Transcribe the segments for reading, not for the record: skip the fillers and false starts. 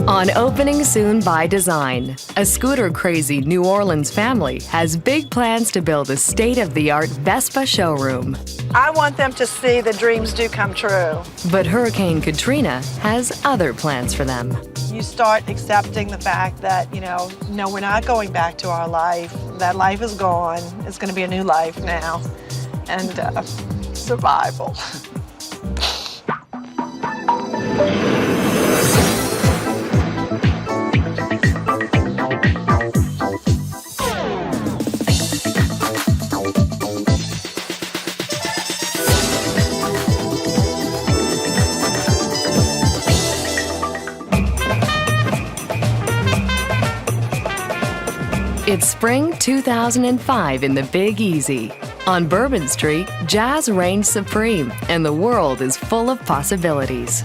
On opening soon by design, a scooter-crazy New Orleans family has big plans to build a state-of-the-art Vespa showroom. I want them to see the dreams do come true. But Hurricane Katrina has other plans for them. You start accepting the fact that, no, we're not going back to our life. That life is gone. It's going to be a new life now. And survival. It's spring 2005 in the Big Easy. On Bourbon Street, jazz reigns supreme, and the world is full of possibilities.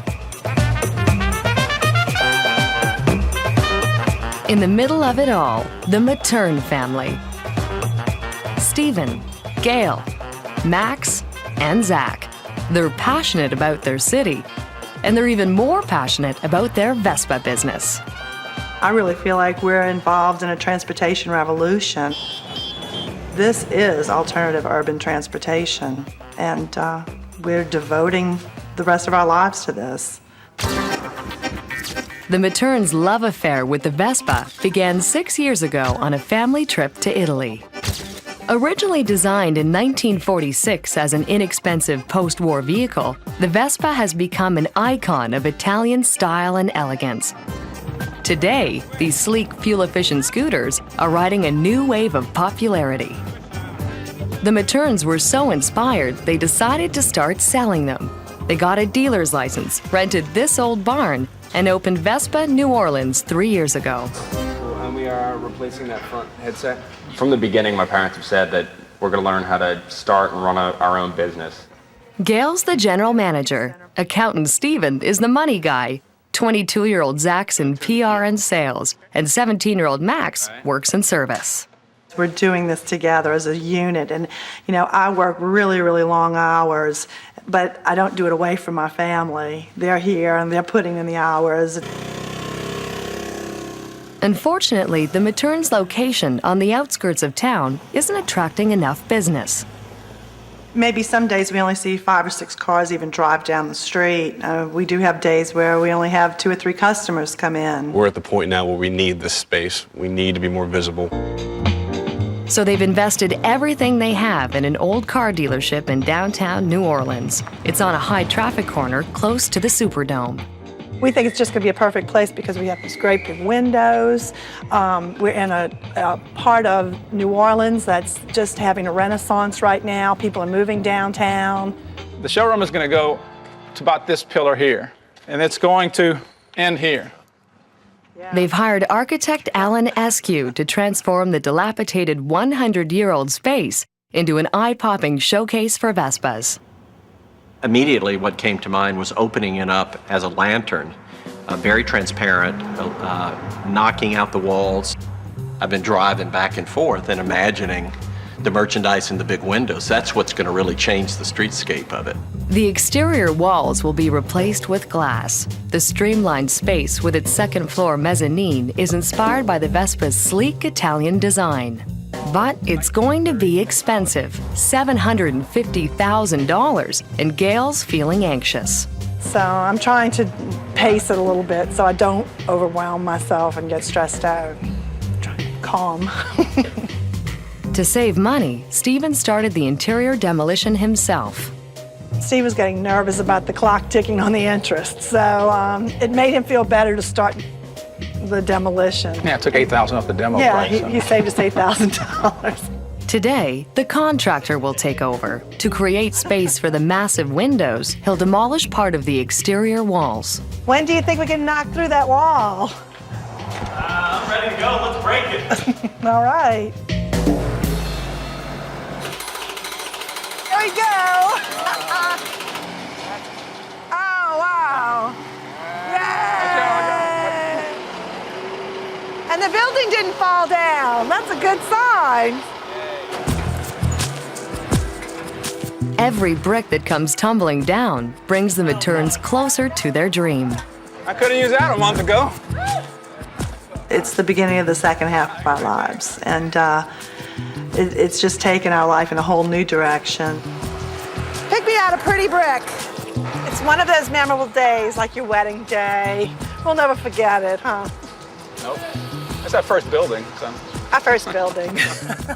In the middle of it all, the Matern family. Stephen, Gayle, Max, and Zach. They're passionate about their city, and they're even more passionate about their Vespa business. I really feel like we're involved in a transportation revolution. This is alternative urban transportation, and we're devoting the rest of our lives to this. The Materns' love affair with the Vespa began 6 years ago on a family trip to Italy. Originally designed in 1946 as an inexpensive post-war vehicle, the Vespa has become an icon of Italian style and elegance. Today, these sleek, fuel-efficient scooters are riding a new wave of popularity. The Materns were so inspired, they decided to start selling them. They got a dealer's license, rented this old barn, and opened Vespa New Orleans 3 years ago. And we are replacing that front headset. From the beginning, my parents have said that we're going to learn how to start and run our own business. Gayle's the general manager. Accountant Stephen is the money guy. 22-year-old Zach's in PR and sales, and 17-year-old Max works in service. We're doing this together as a unit, and I work really, really long hours, but I don't do it away from my family. They're here and they're putting in the hours. Unfortunately, the Materns' location on the outskirts of town isn't attracting enough business. Maybe some days we only see 5 or 6 cars even drive down the street. We do have days where we only have 2 or 3 customers come in. We're at the point now where we need this space. We need to be more visible. So they've invested everything they have in an old car dealership in downtown New Orleans. It's on a high-traffic corner close to the Superdome. We think it's just going to be a perfect place because we have these great big windows. We're in a part of New Orleans that's just having a renaissance right now. People are moving downtown. The showroom is going to go to about this pillar here, and it's going to end here. They've hired architect Alan Eskew to transform the dilapidated 100-year-old space into an eye-popping showcase for Vespas. Immediately, what came to mind was opening it up as a lantern, very transparent, knocking out the walls. I've been driving back and forth and imagining the merchandise in the big windows. That's what's going to really change the streetscape of it. The exterior walls will be replaced with glass. The streamlined space with its second-floor mezzanine is inspired by the Vespa's sleek Italian design. But it's going to be expensive, $750,000, and Gayle's feeling anxious. So I'm trying to pace it a little bit so I don't overwhelm myself and get stressed out. Trying to be calm. To save money, Stephen started the interior demolition himself. Steve was getting nervous about the clock ticking on the interest, so it made him feel better to start the demolition. Yeah, it took $8,000 off the demo price. Yeah, he saved us $8,000. Today, the contractor will take over. To create space for the massive windows, he'll demolish part of the exterior walls. When do you think we can knock through that wall? I'm ready to go. Let's break it. All right. There we go. Oh, wow. Yay! And the building didn't fall down. That's a good sign. Every brick that comes tumbling down brings the Materns closer to their dream. I could have used that a month ago. It's the beginning of the second half of our lives, and it's just taken our life in a whole new direction. Pick me out a pretty brick. It's one of those memorable days, like your wedding day. We'll never forget it, huh? Nope. That's our first building, so. Our first building.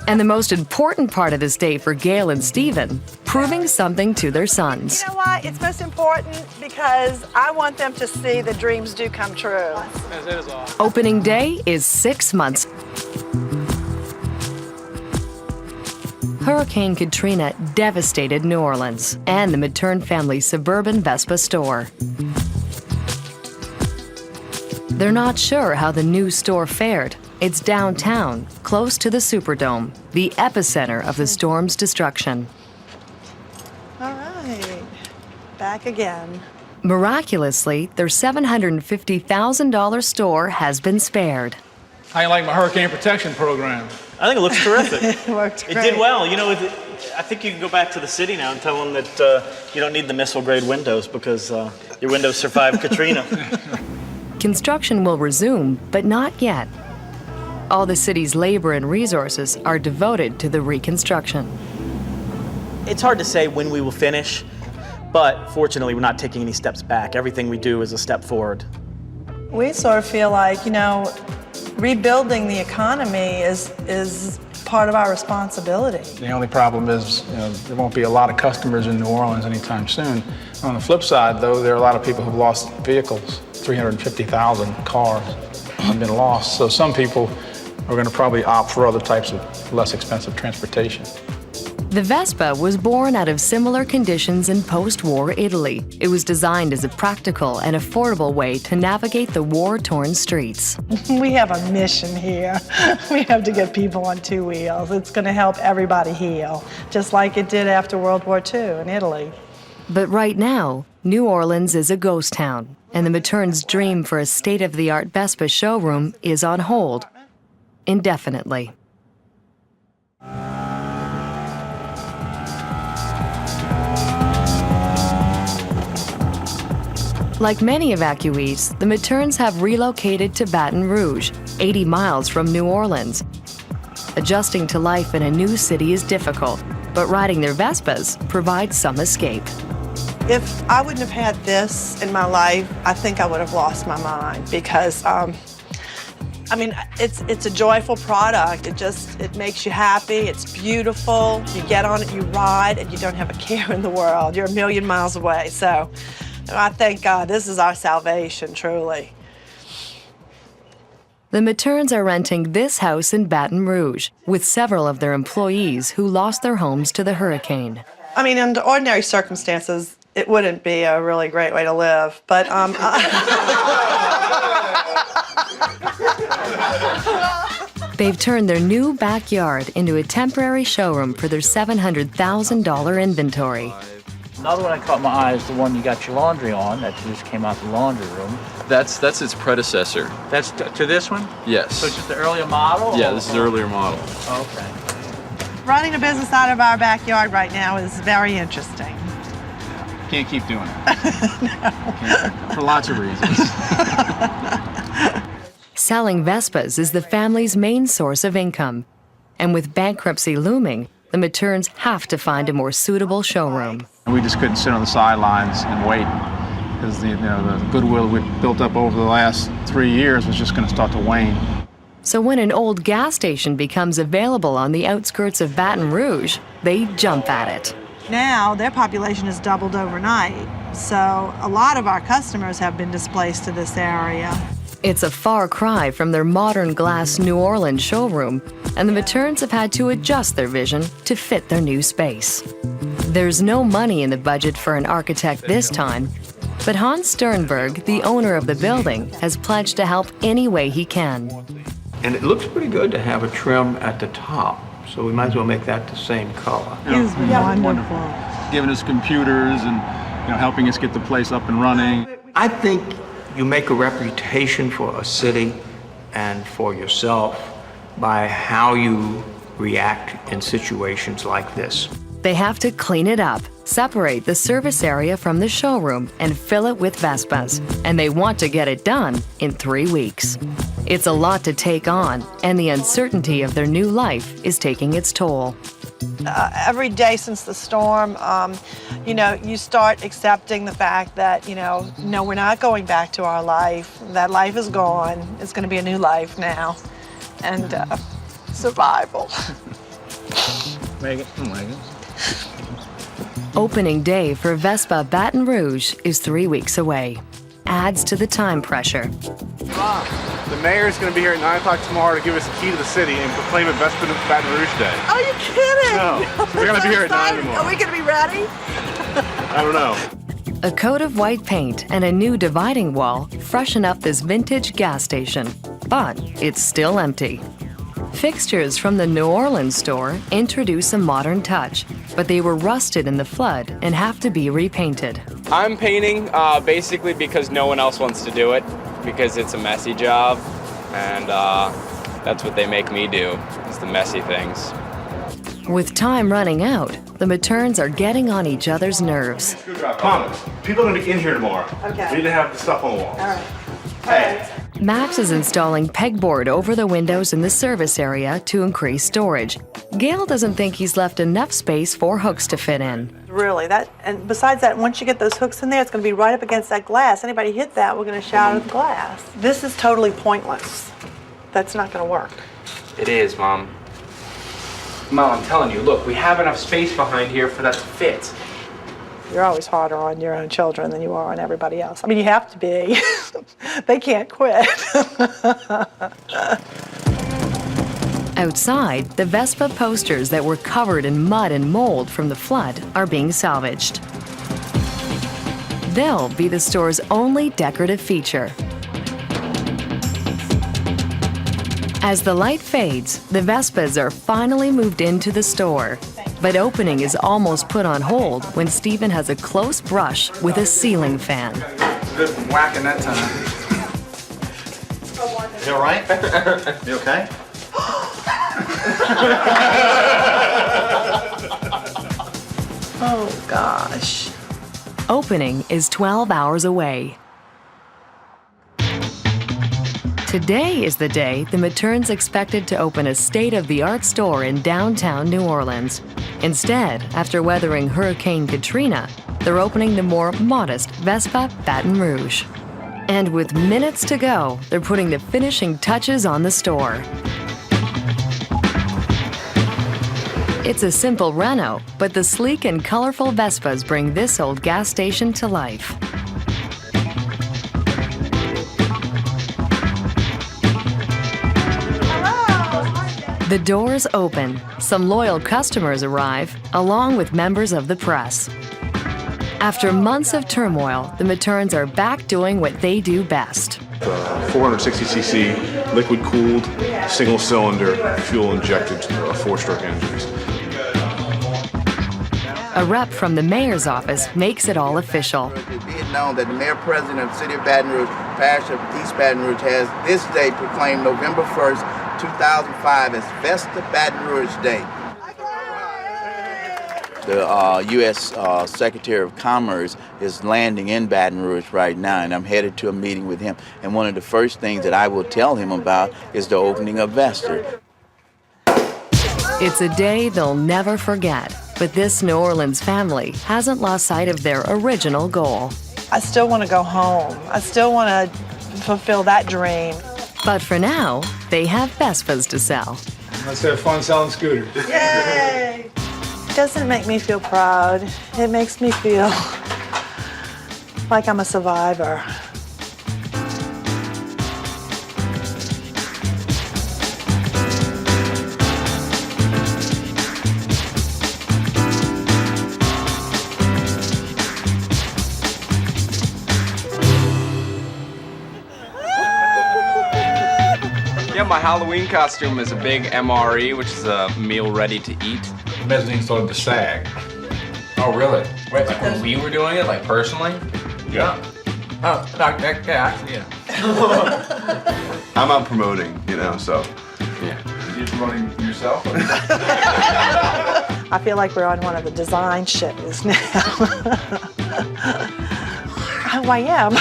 And the most important part of this day for Gayle and Stephen, proving something to their sons. You know why? It's most important because I want them to see that dreams do come true. Opening day is 6 months. Hurricane Katrina devastated New Orleans and the Matern family's suburban Vespa store. They're not sure how the new store fared. It's downtown, close to the Superdome, the epicenter of the storm's destruction. All right, back again. Miraculously, their $750,000 store has been spared. How you like my hurricane protection program? I think it looks terrific. It worked It great. did well. You know, I think you can go back to the city now and tell them that you don't need the missile-grade windows because your windows survived Katrina. Construction will resume, but not yet. All the city's labor and resources are devoted to the reconstruction. It's hard to say when we will finish, but fortunately, we're not taking any steps back. Everything we do is a step forward. We sort of feel like, you know, rebuilding the economy is part of our responsibility. The only problem is, there won't be a lot of customers in New Orleans anytime soon. On the flip side, though, there are a lot of people who've lost vehicles. 350,000 cars have been lost. So some people are going to probably opt for other types of less expensive transportation. The Vespa was born out of similar conditions in post-war Italy. It was designed as a practical and affordable way to navigate the war-torn streets. We have a mission here. We have to get people on two wheels. It's going to help everybody heal, just like it did after World War II in Italy. But right now, New Orleans is a ghost town, and the Matern's dream for a state-of-the-art Vespa showroom is on hold indefinitely. Like many evacuees, the Materns have relocated to Baton Rouge, 80 miles from New Orleans. Adjusting to life in a new city is difficult, but riding their Vespas provides some escape. If I wouldn't have had this in my life, I think I would have lost my mind because, I mean, it's a joyful product. It makes you happy. It's beautiful. You get on it, you ride, and you don't have a care in the world. You're a million miles away. So I thank God this is our salvation, truly. The Materns are renting this house in Baton Rouge with several of their employees who lost their homes to the hurricane. I mean, under ordinary circumstances, it wouldn't be a really great way to live, but They've turned their new backyard into a temporary showroom for their $700,000 inventory. Another one that caught my eye is the one you got your laundry on that just came out the laundry room. That's its predecessor. That's to this one? Yes. So it's just the earlier model? Yeah, this is the earlier model. Okay. running a business out of our backyard right now is very interesting. Can't keep doing it. No. For lots of reasons. Selling Vespas is the family's main source of income. And with bankruptcy looming, the Materns have to find a more suitable showroom. We just couldn't sit on the sidelines and wait, because the goodwill we built up over the last 3 years was just going to start to wane. So when an old gas station becomes available on the outskirts of Baton Rouge, they jump at it. Now, their population has doubled overnight, so a lot of our customers have been displaced to this area. It's a far cry from their modern glass New Orleans showroom, and the Materns have had to adjust their vision to fit their new space. There's no money in the budget for an architect this time, but Hans Sternberg, the owner of the building, has pledged to help any way he can. And it looks pretty good to have a trim at the top, so we might as well make that the same color. It's wonderful. Giving us computers and helping us get the place up and running. I think you make a reputation for a city and for yourself by how you react in situations like this. They have to clean it up, separate the service area from the showroom and fill it with Vespas, and they want to get it done in 3 weeks. It's a lot to take on, and the uncertainty of their new life is taking its toll. Every day since the storm, you start accepting the fact that, no, we're not going back to our life. That life is gone. It's going to be a new life now. And survival. Megan. Opening day for Vespa Baton Rouge is 3 weeks away. Adds to the time pressure. The mayor's going to be here at 9 o'clock tomorrow to give us a key to the city and proclaim it Vespa Baton Rouge Day. Are you kidding? No. So we're going to be here at 9 tomorrow. Are we going to be ready? I don't know. A coat of white paint and a new dividing wall freshen up this vintage gas station, but it's still empty. Fixtures from the New Orleans store introduce a modern touch, but they were rusted in the flood and have to be repainted. I'm painting basically because no one else wants to do it, because it's a messy job, and that's what they make me do, is the messy things. With time running out, the Materns are getting on each other's nerves. Mom, people are going to be in here tomorrow. Okay. We need to have the stuff on the walls. All right. Hey. Max is installing pegboard over the windows in the service area to increase storage. Gayle doesn't think he's left enough space for hooks to fit in. Really, and besides that, once you get those hooks in there, it's going to be right up against that glass. Anybody hit that, we're going to shatter the glass. This is totally pointless. That's not going to work. It is, Mom. Mom, I'm telling you, look, we have enough space behind here for that to fit. You're always harder on your own children than you are on everybody else. I mean, you have to be. They can't quit. Outside, the Vespa posters that were covered in mud and mold from the flood are being salvaged. They'll be the store's only decorative feature. As the light fades, the Vespas are finally moved into the store. But opening is almost put on hold when Stephen has a close brush with a ceiling fan. Good whacking that time. You all right? You okay? Oh, gosh. Opening is 12 hours away. Today is the day the Materns expected to open a state-of-the-art store in downtown New Orleans. Instead, after weathering Hurricane Katrina, they're opening the more modest Vespa Baton Rouge. And with minutes to go, they're putting the finishing touches on the store. It's a simple reno, but the sleek and colorful Vespas bring this old gas station to life. The doors open. Some loyal customers arrive, along with members of the press. After months of turmoil, the Materns are back doing what they do best. 460cc, liquid-cooled, single-cylinder, fuel-injected, 4-stroke engines. A rep from the mayor's office makes it all official. Be it known that the mayor-president of the city of Baton Rouge, parish of East Baton Rouge, has this day proclaimed November 1st, 2005 as Vespa Baton Rouge Day. The U.S. Secretary of Commerce is landing in Baton Rouge right now, and I'm headed to a meeting with him. And one of the first things that I will tell him about is the opening of Vespa. It's a day they'll never forget, but this New Orleans family hasn't lost sight of their original goal. I still want to go home. I still want to fulfill that dream. But for now, they have Vespas to sell. Let's have fun selling scooters. Yay! It doesn't make me feel proud. It makes me feel like I'm a survivor. Yeah, my Halloween costume is a big MRE, which is a meal ready to eat. The mezzanine started to sag. Oh, really? Wait, like when we were doing it, like personally? Yeah. Oh, actually, yeah. I'm out promoting, so. Yeah. You're promoting yourself? I feel like we're on one of the design shows now. Oh, I am.